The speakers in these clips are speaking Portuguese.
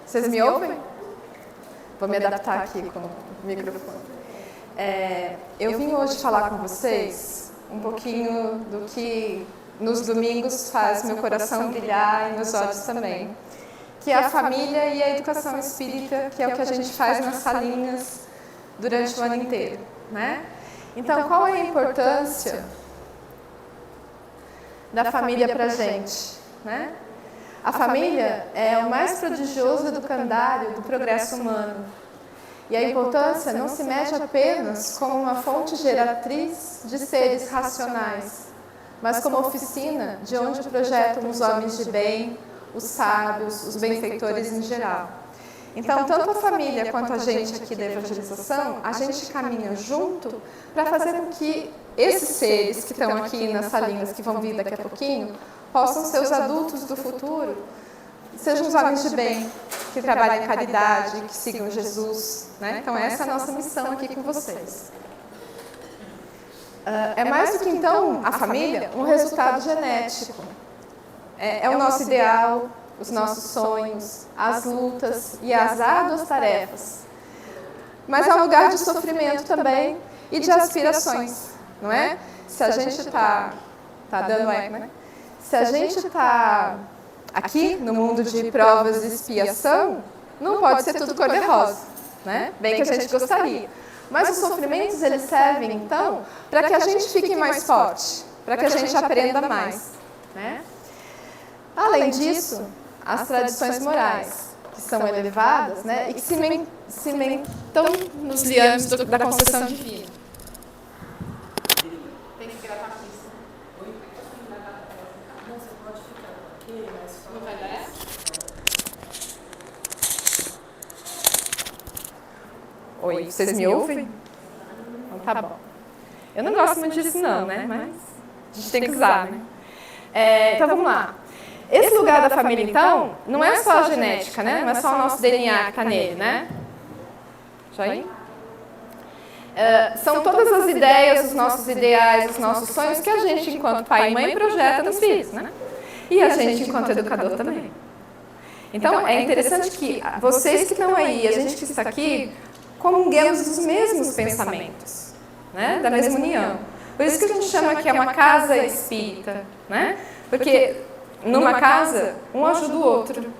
Vocês me ouvem? Vou me adaptar aqui com o microfone. Eu vim hoje falar com vocês um pouquinho do que nos domingos faz meu coração brilhar e meus olhos também, que é a família e a educação espírita, que é o que a gente faz nas salinhas durante o ano inteiro, né? Então, qual é a importância da família para a gente, né? A família é o mais prodigioso educandário do progresso humano. E a importância não se mede apenas como uma fonte geratriz de seres racionais, mas como oficina de onde projetam os homens de bem, os sábios, os benfeitores em geral. Então, tanto a família quanto a gente aqui da evangelização, a gente caminha junto para fazer com que esses seres que estão aqui nas salinhas, que vão vir daqui a pouquinho, possam ser os adultos do futuro, sejam os homens de bem, que trabalhem em caridade, que sigam Jesus, né? Então, essa é a nossa missão aqui com vocês. É mais do que, então, a família, um resultado genético. É o nosso ideal, os nossos sonhos, as lutas e as árduas tarefas. Mas é um lugar de sofrimento também e de aspirações, não é? Se a gente está dando eco, né? Se a gente está aqui no mundo de provas e expiação, não pode ser tudo cor-de-rosa, né? Bem que a gente gostaria. Mas os sofrimentos, eles servem, então, para que a gente fique mais forte, para que a gente aprenda mais, né? Além disso, as tradições morais, que são elevadas, né? E que cimentam nos liames da concessão divina. Tem que gravar aqui. Não vai dar? Oi, vocês me ouvem? Então tá bom. Eu não gosto muito disso não, né? Mas a gente tem que usar, né? Então vamos lá. Esse lugar da família, então, não é só a genética, né? Não é só o nosso DNA que está nele, né? Joia? São todas as ideias, os nossos ideais, os nossos sonhos que a gente, enquanto pai e mãe, projeta nos filhos, né? E a gente, enquanto educador, também. Então, é interessante que vocês que estão aí, a gente que está aqui, comunguemos dos mesmos pensamentos, né? Da mesma união. Por isso que a gente chama que é uma casa espírita, né? Porque numa casa, um ajuda o outro,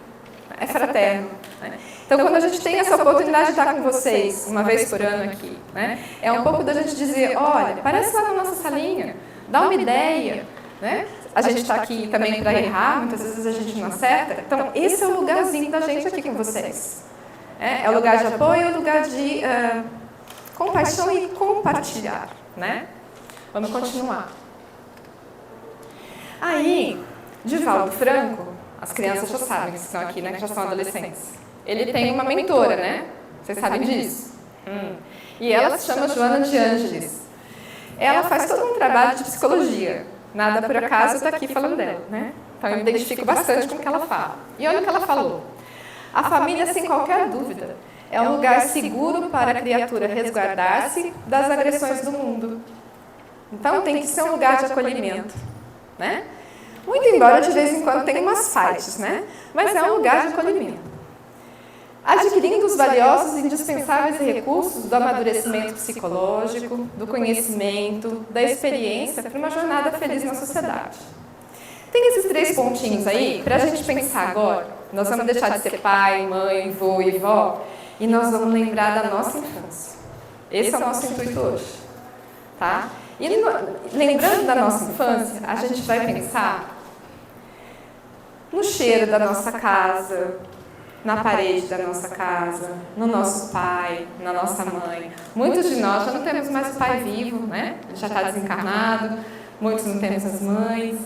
é fraterno, né? Então, quando a gente tem essa oportunidade de estar com vocês, uma vez por ano aqui, né? É um pouco da gente dizer, olha, aparece lá na nossa salinha, dá uma ideia, né? A gente está aqui também para errar, muitas vezes a gente não acerta. Então, esse é o lugarzinho da gente aqui com vocês. É o lugar de apoio, é o lugar de compaixão e compartilhar, né? Vamos continuar. Aí, Divaldo Franco, as crianças já sabem que estão aqui, né? Que já são adolescentes. Ele tem uma mentora, né? Vocês sabem disso? E ela se chama Joana de Ângeles. Ela faz todo um trabalho de psicologia. Nada por acaso eu estou aqui falando dela, né? Então eu me identifico bastante com o que ela fala. E olha o que ela falou. A família, sem qualquer dúvida, é um lugar seguro para a criatura resguardar-se das agressões do mundo. Então tem que ser um lugar de acolhimento, né? Muito embora de vez em quando tenha umas fights, né? Mas é um lugar de acolhimento. Adquirindo os valiosos e indispensáveis recursos do amadurecimento psicológico, do conhecimento, da experiência para uma jornada feliz na sociedade. Tem esses 3 pontinhos aí para a gente pensar agora. Nós vamos deixar de ser pai, mãe, vô e vó e nós vamos lembrar da nossa infância. Esse é o nosso intuito hoje, tá? E lembrando da nossa infância, a gente vai pensar no cheiro da nossa casa, na parede da nossa casa, no nosso pai, na nossa mãe. Muitos de nós já não temos mais o pai vivo, né? Ele já está desencarnado, muitos não temos as mães.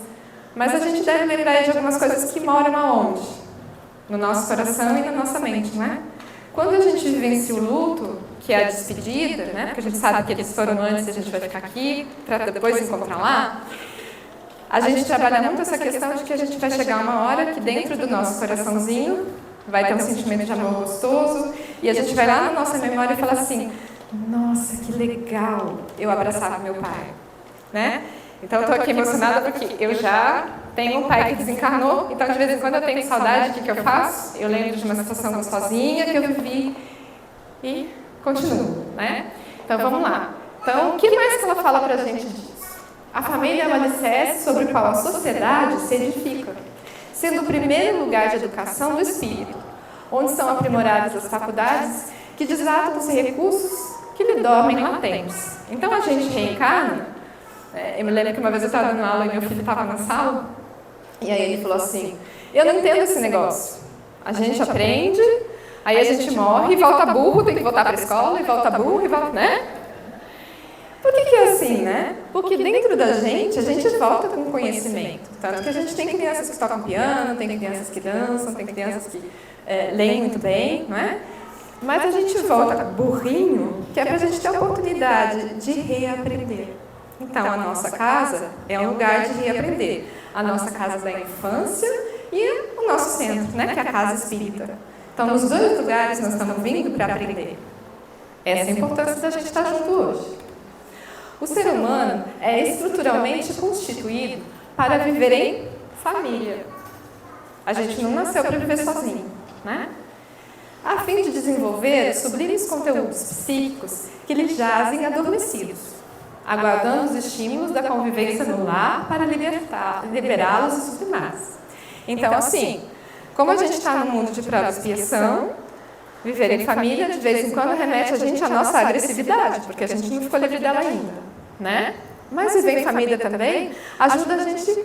Mas a gente deve lembrar de algumas coisas que moram aonde? No nosso coração e na nossa mente, não é? Quando a gente vivencia o luto, que é a despedida, né? Porque a gente sabe que eles foram antes e a gente vai ficar aqui para depois encontrar lá. A gente trabalha muito essa questão de que a gente vai chegar uma hora que dentro do nosso coraçãozinho vai ter um sentimento de amor gostoso e a gente vai lá na nossa memória e falar assim, nossa, que legal, eu abraçava meu pai, né? Então eu estou aqui emocionada porque eu já Tenho um pai que desencarnou, então de vez em quando eu tenho saudade, o que eu faço? Eu lembro de uma situação gostosinha que eu vivi e continuo, né? Então vamos lá. Então, o que mais que ela fala pra gente disso? A família é o alicerce sobre o qual a sociedade se edifica, sendo o primeiro lugar de educação do espírito, onde são aprimoradas as faculdades que desatam os recursos que lhe dormem latentes. Então a gente reencarna. Eu me lembro que uma vez eu estava dando aula e meu filho estava na sala, e aí ele falou assim, eu não entendo esse negócio. A gente aprende, aí a gente morre e volta burro, tem que voltar para a escola, e volta burro, e volta, né? Por que é assim, né? Porque dentro da gente, a gente volta com conhecimento. Tanto que a gente tem crianças que tocam piano, tem crianças que dançam, tem crianças que leem muito bem, não é? Mas a gente volta burrinho, que é para a gente ter a oportunidade de reaprender. Então, a nossa casa é um lugar de reaprender. A nossa casa da infância e o nosso centro, né, que é a casa espírita. Então, nos dois lugares nós estamos vindo para aprender. Essa é a importância da gente estar junto hoje. O ser humano é estruturalmente constituído para viver em família. A gente não nasceu para viver sozinho, né? A fim de desenvolver sublimes conteúdos psíquicos que lhe jazem adormecidos, aguardando os estímulos da convivência no lar para liberá-los e sublimá-los. Então, assim, como a gente está no mundo de prova e expiação, viver em família, de vez em quando, remete a gente à nossa agressividade, porque a gente não ficou livre dela ainda, né? Mas viver em família também ajuda a gente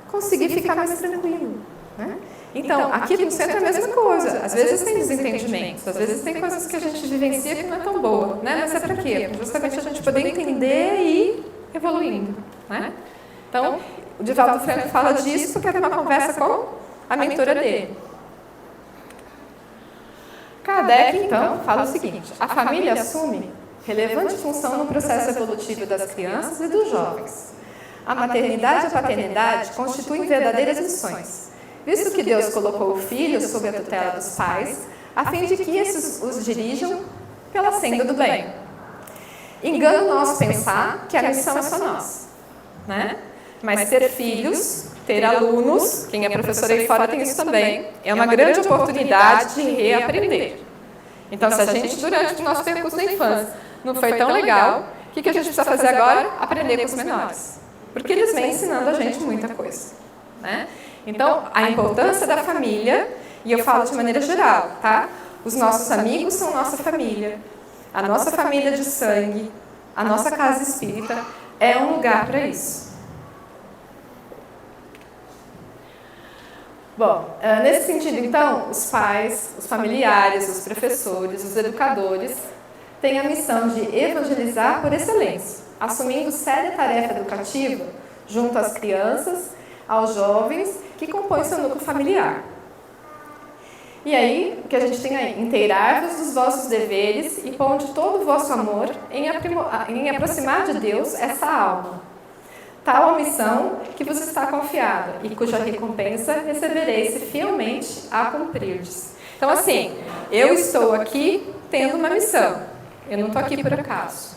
conseguir ficar mais tranquilo, né? Então, aqui no centro é a mesma coisa. Às vezes tem desentendimentos, às vezes tem coisas que a gente vivencia que não é tão boa, né? Mas é para quê? Justamente a gente poder entender e ir evoluindo, né? Então, o Divaldo Franco fala disso porque era uma conversa com a mentora dele. Kardec, então, fala o seguinte, a família assume relevante função no processo evolutivo das crianças e dos jovens. A maternidade e a paternidade constituem verdadeiras missões, visto que Deus colocou o filho sob a tutela dos pais, a fim de que esses os dirijam pela senda do bem. Engano nosso pensar que a missão é só nossa, né? Mas ter filhos, ter alunos, quem é professor aí fora tem isso também, é uma grande oportunidade de reaprender. Então, se a gente, durante o nosso percurso da infância, não foi tão legal, o que a gente precisa fazer agora? Aprender com os menores. Porque eles vêm ensinando a gente muita coisa, né? Então, a importância da família, e eu falo de maneira geral, tá? Os nossos amigos são nossa família, a nossa família de sangue, a nossa casa espírita é um lugar para isso. Bom, nesse sentido, então, os pais, os familiares, os professores, os educadores têm a missão de evangelizar por excelência, assumindo séria tarefa educativa junto às crianças, aos jovens que compõem seu núcleo familiar. E aí, o que a gente tem aí? Inteirar-vos dos vossos deveres e ponde todo o vosso amor em aproximar de Deus essa alma. Tal a missão que vos está confiada e cuja recompensa recebereis se fielmente a cumprirdes. Então, assim, eu estou aqui tendo uma missão. Eu não estou aqui por acaso.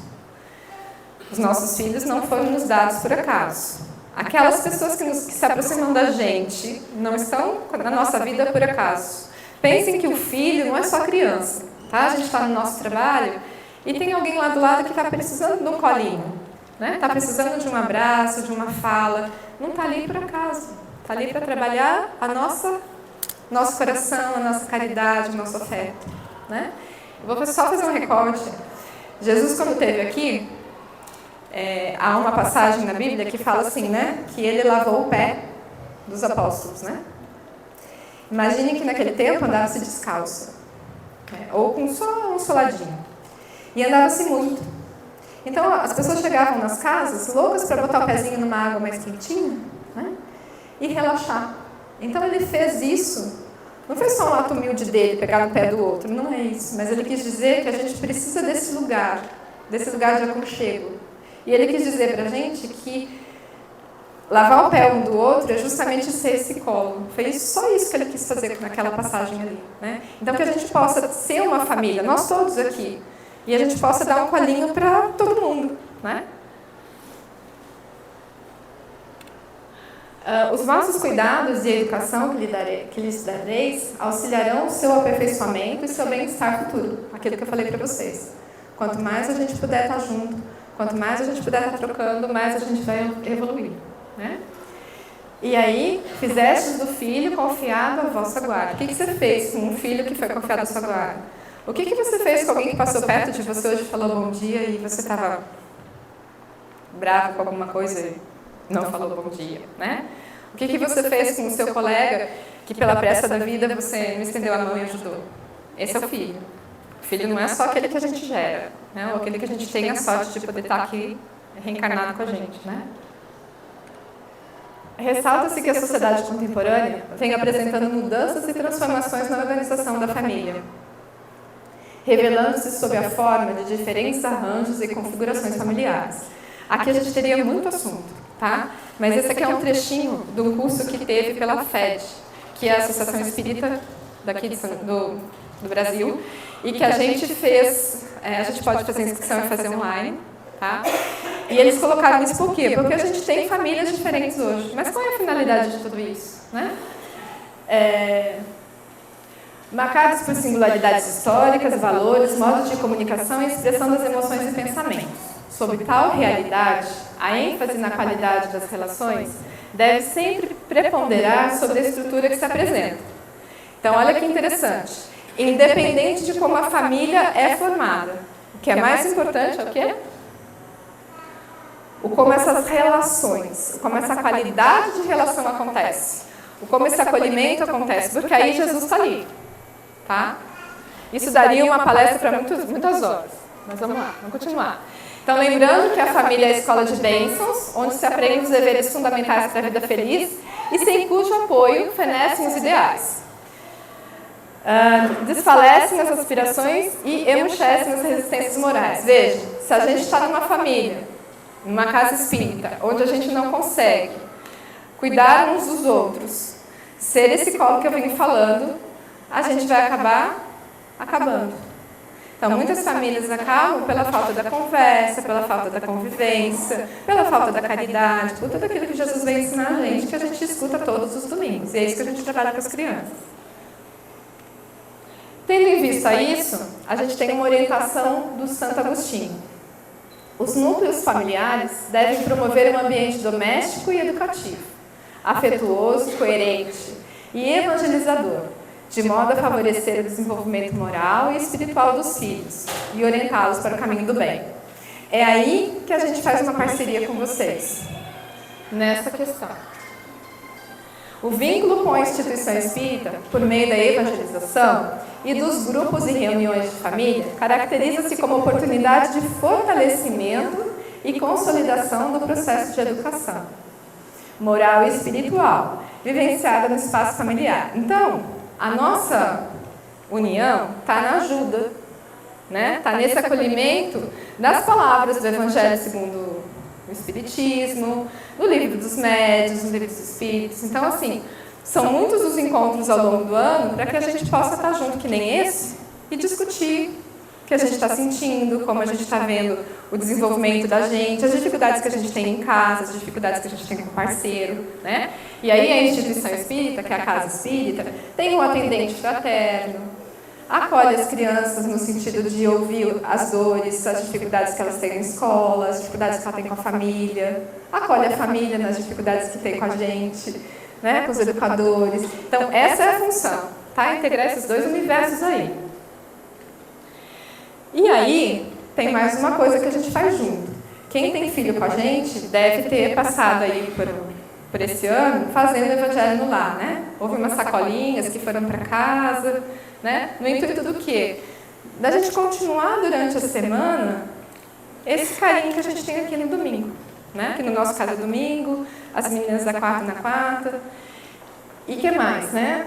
Os nossos filhos não foram nos dados por acaso. Aquelas pessoas que se aproximam da gente não estão na nossa vida por acaso. Pensem que o filho não é só criança, tá? A gente está no nosso trabalho e tem alguém lá do lado que está precisando de um colinho, né? Está precisando de um abraço, de uma fala. Não está ali por acaso. Está ali para trabalhar nosso coração, a nossa caridade, o nosso afeto, né? Eu vou só fazer um recorte. Jesus, quando esteve aqui, há uma passagem na Bíblia que fala assim, né? Que ele lavou o pé dos apóstolos, né? Imagine que naquele tempo andava-se descalço, né? Ou com só um soladinho. E andava-se muito. Então, as pessoas chegavam nas casas loucas para botar o pezinho numa água mais quentinha, né? E relaxar. Então, ele fez isso. Não foi só um ato humilde dele, pegar no pé do outro. Não é isso. Mas ele quis dizer que a gente precisa desse lugar de aconchego. E ele quis dizer para a gente que lavar o pé um do outro é justamente ser esse colo. Foi só isso que ele quis fazer naquela passagem ali, né? Então, que a gente possa ser uma família, nós todos aqui. E a gente possa dar um colinho para todo mundo, né? Os vossos cuidados e a educação que lhes dareis auxiliarão o seu aperfeiçoamento e seu bem-estar futuro. Aquilo que eu falei para vocês. Quanto mais a gente puder estar junto, quanto mais a gente puder estar trocando, mais a gente vai evoluir, né? E aí, fizestes do filho confiado à vossa guarda. O que você fez com um filho que foi confiado à sua guarda? O que você fez com alguém que passou perto de você hoje e falou bom dia e você estava bravo com alguma coisa e não falou bom dia, né? O que você fez com o seu colega que pela pressa da vida você não estendeu a mão e ajudou? Esse é o filho. O filho não é só aquele que a gente gera, né? Ou aquele que a gente tem a sorte de poder estar aqui reencarnado com a gente, né? Ressalta-se que a sociedade contemporânea vem apresentando mudanças e transformações na organização da família, revelando-se sob a forma de diferentes arranjos e configurações familiares. Aqui a gente teria muito assunto, tá? Mas esse aqui é um trechinho do curso que teve pela FED, que é a Associação Espírita daqui do Brasil, e que a gente fez, a gente pode fazer inscrição e fazer online, tá? E eles colocaram isso por quê? Porque a gente tem famílias diferentes hoje. Mas qual é a finalidade de tudo isso, né? Marcados por singularidades históricas, valores, modos de comunicação e expressão das emoções e pensamentos. Sob tal realidade, a ênfase na qualidade das relações deve sempre preponderar sobre a estrutura que se apresenta. Então, olha que interessante. Independente de como a família é formada, o que é mais importante é o quê? O como essas relações, o como essa qualidade de relação acontece, o como esse acolhimento acontece, porque aí Jesus está ali, tá? Isso daria uma palestra para muitas horas, mas vamos lá, vamos continuar. Então, lembrando que a família é a escola de bênçãos, onde se aprende os deveres fundamentais para a vida feliz e sem cujo apoio fenecem os ideais. Desfalecem as aspirações e emurchecem as resistências morais. Veja, se a gente está numa família, numa casa espírita, onde a gente não consegue cuidar uns dos outros, ser esse colo que eu venho falando, a gente vai acabar acabando. Então, muitas famílias acabam pela falta da conversa, pela falta da convivência, pela falta da caridade, por tudo aquilo que Jesus vem ensinar a gente, que a gente escuta todos os domingos. E é isso que a gente trabalha com as crianças. Tendo em vista isso, a gente tem uma orientação do Santo Agostinho. Os núcleos familiares devem promover um ambiente doméstico e educativo, afetuoso, coerente e evangelizador, de modo a favorecer o desenvolvimento moral e espiritual dos filhos e orientá-los para o caminho do bem. É aí que a gente faz uma parceria com vocês, nessa questão. O vínculo com a instituição espírita, por meio da evangelização e dos grupos e reuniões de família, caracteriza-se como oportunidade de fortalecimento e consolidação do processo de educação moral e espiritual, vivenciada no espaço familiar. Então, a nossa união está na ajuda, né? Está nesse acolhimento das palavras do Evangelho segundo o Espiritismo, no Livro dos Médiuns, no Livro dos Espíritos. Então, assim, são muitos os encontros ao longo do ano para que a gente possa estar junto, que nem esse, e discutir o que a gente está sentindo, como a gente está vendo o desenvolvimento da gente, as dificuldades que a gente tem em casa, as dificuldades que a gente tem com o parceiro, né? E aí a instituição espírita, que é a casa espírita, tem um atendente fraterno, acolhe as crianças no sentido de ouvir as dores, as dificuldades que elas têm na escola, as dificuldades que ela tem com a família, acolhe a família nas dificuldades que tem com a gente, né, com os educadores. Então, essa é a função, tá? Integrar esses dois universos aí. E aí, tem mais uma coisa que a gente faz junto. Quem tem filho com a gente deve ter passado aí por esse ano fazendo o Evangelho no lar, né? Houve umas sacolinhas que foram para casa, né? No intuito do quê? Da gente continuar durante a semana esse carinho que a gente tem aqui no domingo, né? Que no nosso caso é domingo, as meninas da quarta na quarta. E que mais, né?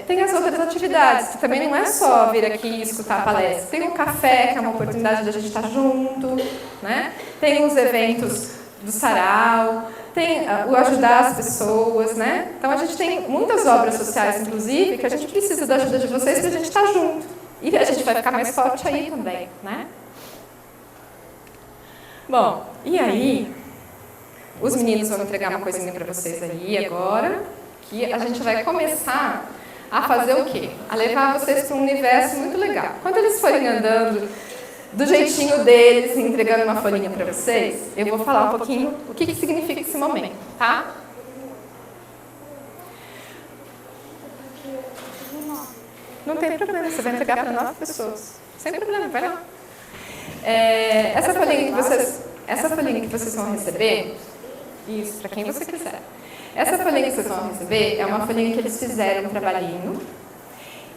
Tem as outras atividades, que também não é só vir aqui e escutar a palestra. Tem o café, que é uma oportunidade de a gente estar junto, né? Tem os eventos do sarau, tem o ajudar as pessoas, né? Então, a gente tem muitas obras sociais, inclusive, que a gente precisa da ajuda de vocês para a gente estar junto. E a gente vai ficar mais forte aí também, né? Bom, e aí, Os meninos vão entregar uma coisinha para vocês aí agora, que a gente vai começar a fazer o quê? A levar vocês para um universo muito legal. Quando eles forem andando do jeitinho deles, entregando uma folhinha para vocês, eu vou falar um pouquinho o que significa esse momento, tá? Não tem problema, você vai entregar para 9 pessoas. Sem problema, vai lá. Essa folhinha que vocês vão receber, isso, para quem você quiser. Essa folhinha que vocês vão receber é uma folhinha que eles fizeram um trabalhinho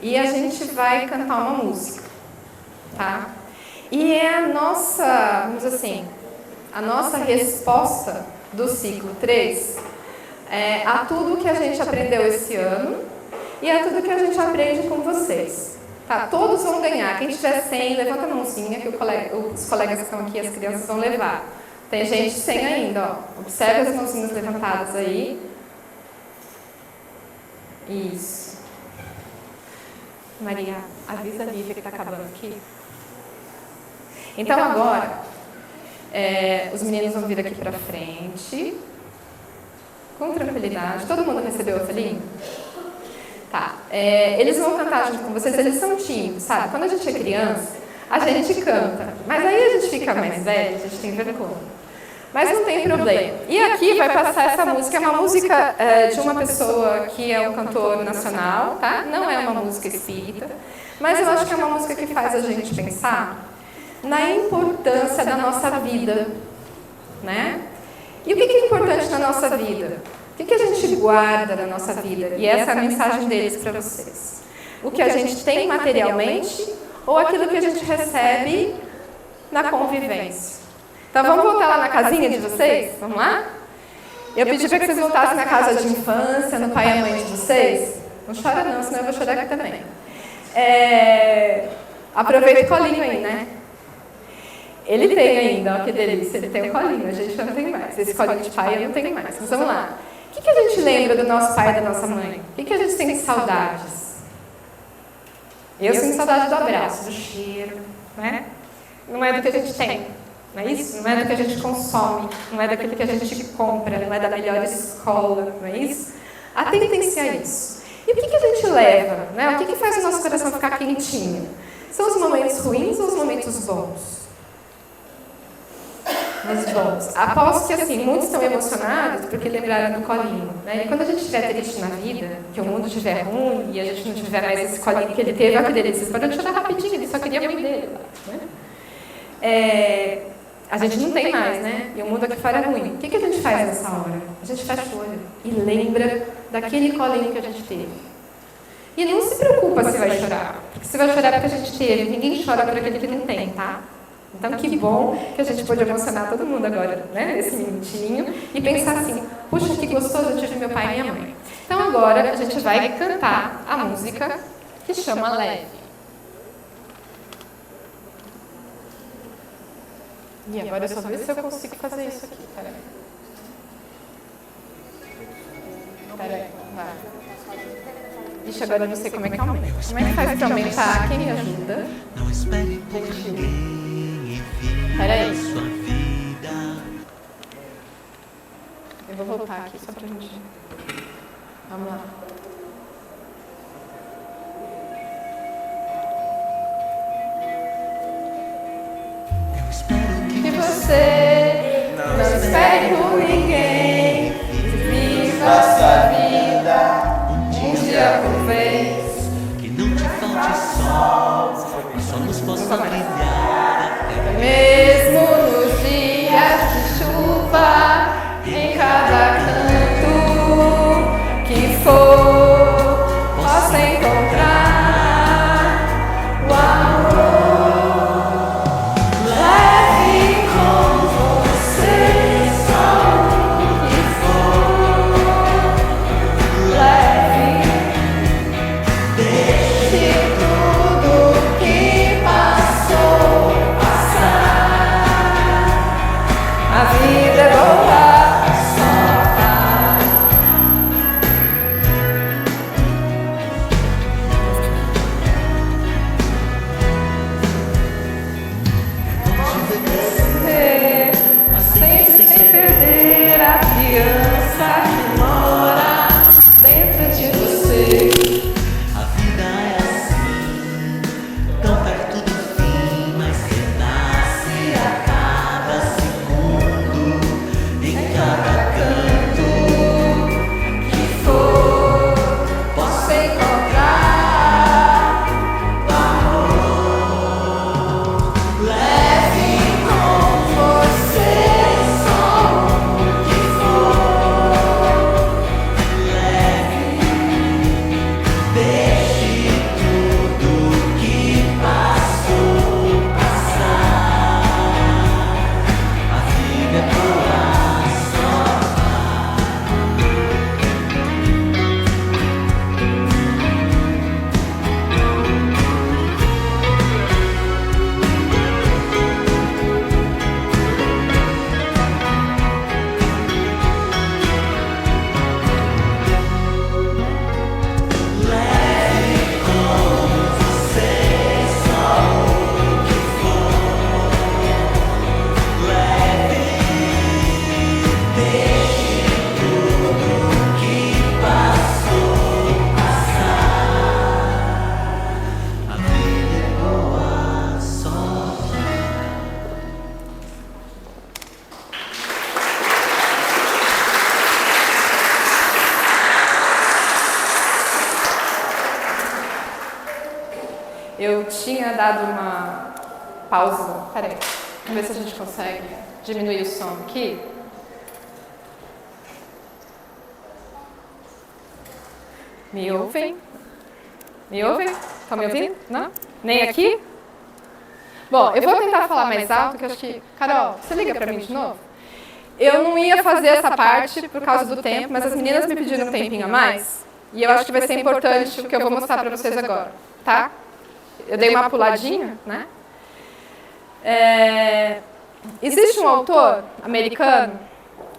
e a gente vai cantar uma música, tá? E é a nossa, vamos dizer assim, a nossa resposta do ciclo 3 a tudo que a gente aprendeu esse ano e a tudo que a gente aprende com vocês. Tá? Todos vão ganhar. Quem tiver 100, levanta a mãozinha que os colegas que estão aqui, as crianças vão levar. Tem gente sem ainda, ó. Observe as mãozinhas levantadas aí. Isso. Maria, avisa a Lívia que está acabando aqui. Então agora, os meninos vão vir aqui para frente, com tranquilidade. Todo mundo recebeu o folhinho? Tá. Eles vão cantar junto com vocês, eles são tímidos, sabe? Quando a gente é criança, a gente canta. Mas aí a gente fica mais velho, a gente tem vergonha. Mas não tem problema. E aqui vai passar essa música, é uma música de uma pessoa que é um cantor nacional, tá? Não é uma música espírita, mas eu acho que é uma música que faz a gente pensar na importância da nossa vida, né? E o que é importante na nossa vida? O que a gente guarda da nossa vida? E essa é a mensagem deles para vocês. O que a gente tem materialmente ou aquilo que a gente recebe na convivência. Então vamos voltar lá na casinha de vocês? Vamos lá? Eu pedi para que vocês voltassem na casa de infância, no pai e a mãe de vocês. Não chora não, senão eu vou chorar aqui também. Aproveita o colinho aí, né? Ele tem ainda, ó que delícia, ele tem o colinho, a gente já não tem mais. Esse colinho de pai eu não tenho mais. Mas vamos lá. O que a gente lembra do nosso pai e da nossa mãe? O que a gente tem saudades? Eu sinto saudade do abraço, do cheiro, né? Não é do que a gente tem, não é isso? Não é do que a gente consome, não é daquilo que a gente compra, não é da melhor escola, não é isso? Atentem-se a isso. E o que a gente leva, né? O que faz o nosso coração ficar quentinho? São os momentos ruins ou os momentos bons? Os bons. Aposto que, assim, muitos estão emocionados porque lembraram do colinho, né? E quando a gente estiver triste na vida, que o mundo estiver ruim e a gente não tiver mais esse colinho que ele teve, olha que delícia, vocês podem chorar rapidinho, ele só queria a mãe dele, né? A gente não tem mais, né? E o mundo aqui fora é ruim. O que a gente faz nessa hora? A gente fecha o olho e lembra daquele colinho que a gente teve. E não se preocupa se vai chorar, porque se vai chorar porque a gente teve, ninguém chora por aquele que não tem, tá? Então, que bom que a gente pôde emocionar todo mundo agora, né, nesse minutinho, e pensar assim, puxa, que gostoso, eu tive meu pai e minha mãe. Então, agora a gente vai cantar a música que chama Leve. E agora eu só ver se eu consigo fazer isso aqui, peraí. Peraí, vai. Ixi, agora eu não sei como é que aumenta. Como é que faz pra aumentar? Quem me ajuda? Não espere por ninguém. Peraí. Eu vou voltar aqui só pra gente. Vamos lá. Que você não espere por ninguém. Viva sua vida um dia por vez. Que não te falte sol, mas só nos possa brilhar. Mesmo nos dias de chuva, em cada canto que for, possa encontrar o amor. Leve com você só o que for. Leve, deixe tudo que passou. A vida é boa, só vai. Mas sempre sem perder a tinha dado uma pausa. Peraí, vamos ver se a gente consegue diminuir o som aqui. Me ouvem? Me ouvem? Estão me ouvindo? Não? Nem aqui? Bom, eu vou tentar falar mais alto, que eu acho que... Carol, você liga pra mim de novo? Eu não ia fazer essa parte por causa do tempo, mas as meninas me pediram um tempinho a mais. E eu acho que vai ser importante o que eu vou mostrar pra vocês agora, tá? Eu dei uma puladinha, né? Existe um autor americano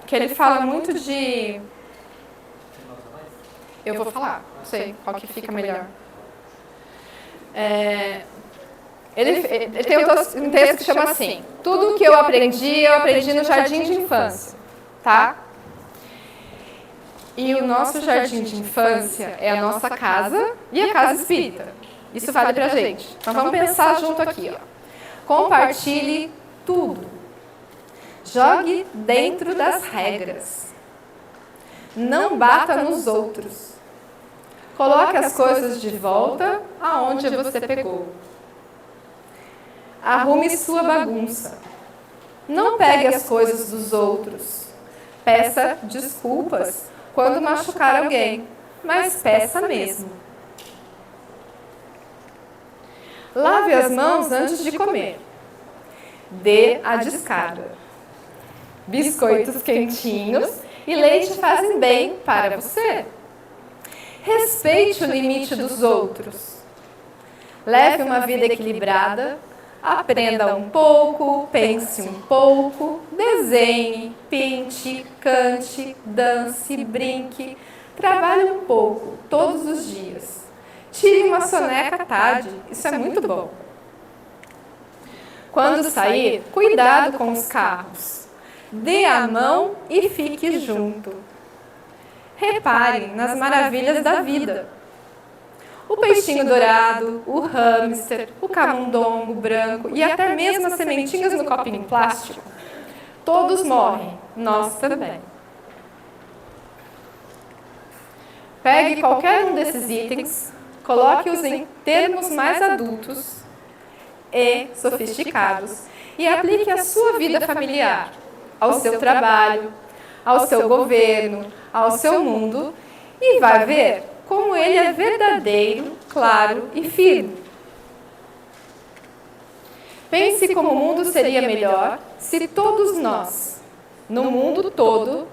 que ele fala muito de... Eu vou falar, não sei qual que fica melhor. Ele tem um texto que chama assim: tudo que eu aprendi no jardim de infância, tá? E o nosso jardim de infância é a nossa casa e a casa espírita. Isso vale pra gente. Então vamos pensar junto aqui, ó. Compartilhe tudo. Jogue dentro das regras. Não bata nos outros. Coloque as coisas de volta aonde você pegou. Arrume sua bagunça. Não pegue as coisas dos outros. Peça desculpas quando machucar alguém, mas peça mesmo. Lave as mãos antes de comer. Dê a descarga. Biscoitos quentinhos e leite fazem bem para você. Respeite o limite dos outros. Leve uma vida equilibrada. Aprenda um pouco, pense um pouco, desenhe, pinte, cante, dance, brinque. Trabalhe um pouco, todos os dias. Tire uma soneca à tarde, isso é muito bom. Quando sair, cuidado com os carros. Dê a mão e fique junto. Repare nas maravilhas da vida. O peixinho dourado, o hamster, o camundongo branco e até mesmo as sementinhas no copinho plástico. Todos morrem, nós também. Pegue qualquer um desses itens, coloque-os em termos mais adultos e sofisticados e aplique à sua vida familiar, ao seu trabalho, ao seu governo, ao seu mundo e vai ver como ele é verdadeiro, claro e firme. Pense como o mundo seria melhor se todos nós, no mundo todo,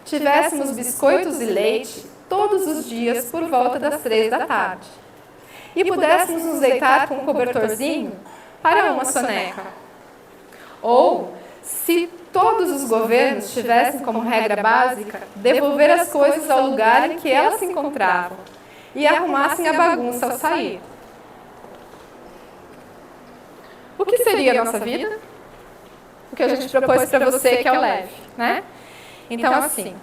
tivéssemos biscoitos e leite todos os dias por volta das 3 da tarde. E pudéssemos nos deitar com um cobertorzinho para uma soneca. Ou, se todos os governos tivessem como regra básica devolver as coisas ao lugar em que elas se encontravam e arrumassem a bagunça ao sair. O que seria a nossa vida? O que a gente propôs para você que é o leve, né? Então, assim,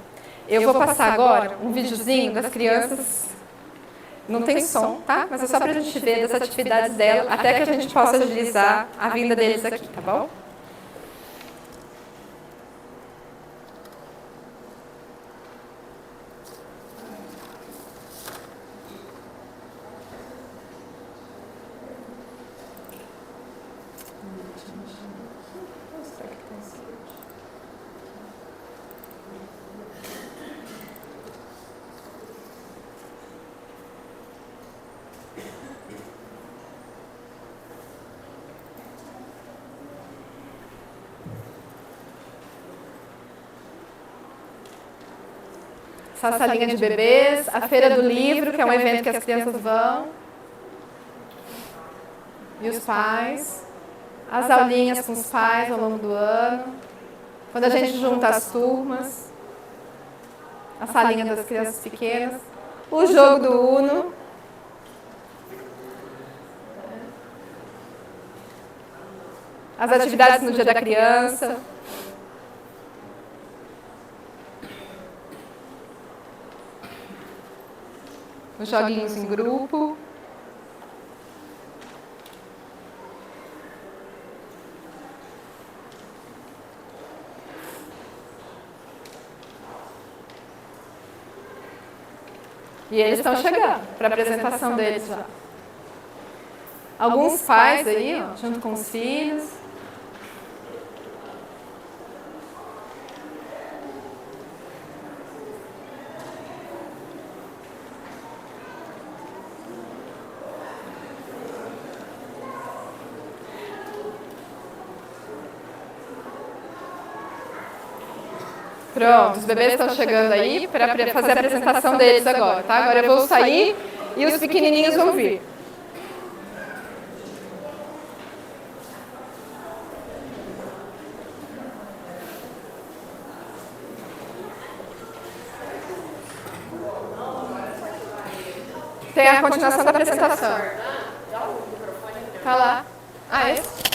eu vou passar agora um videozinho das crianças. Não tem som, tá? Mas é só para a gente ver das atividades dela, até que a gente possa agilizar a vinda deles aqui, tá bom? Essa salinha de bebês, a Feira do Livro, que é um evento que as crianças vão. E os pais. As aulinhas com os pais ao longo do ano. Quando a gente junta as turmas. A salinha das crianças pequenas. O jogo do Uno. As atividades no Dia da Criança. Os joguinhos em grupo. E eles estão chegando para a apresentação deles já. Alguns pais aí, ó, junto com os filhos. Pronto, os bebês estão chegando aí para fazer a apresentação deles agora, tá? Agora eu vou sair e os pequenininhos vão vir. Tem a continuação da apresentação. Tá lá. Ah, esse?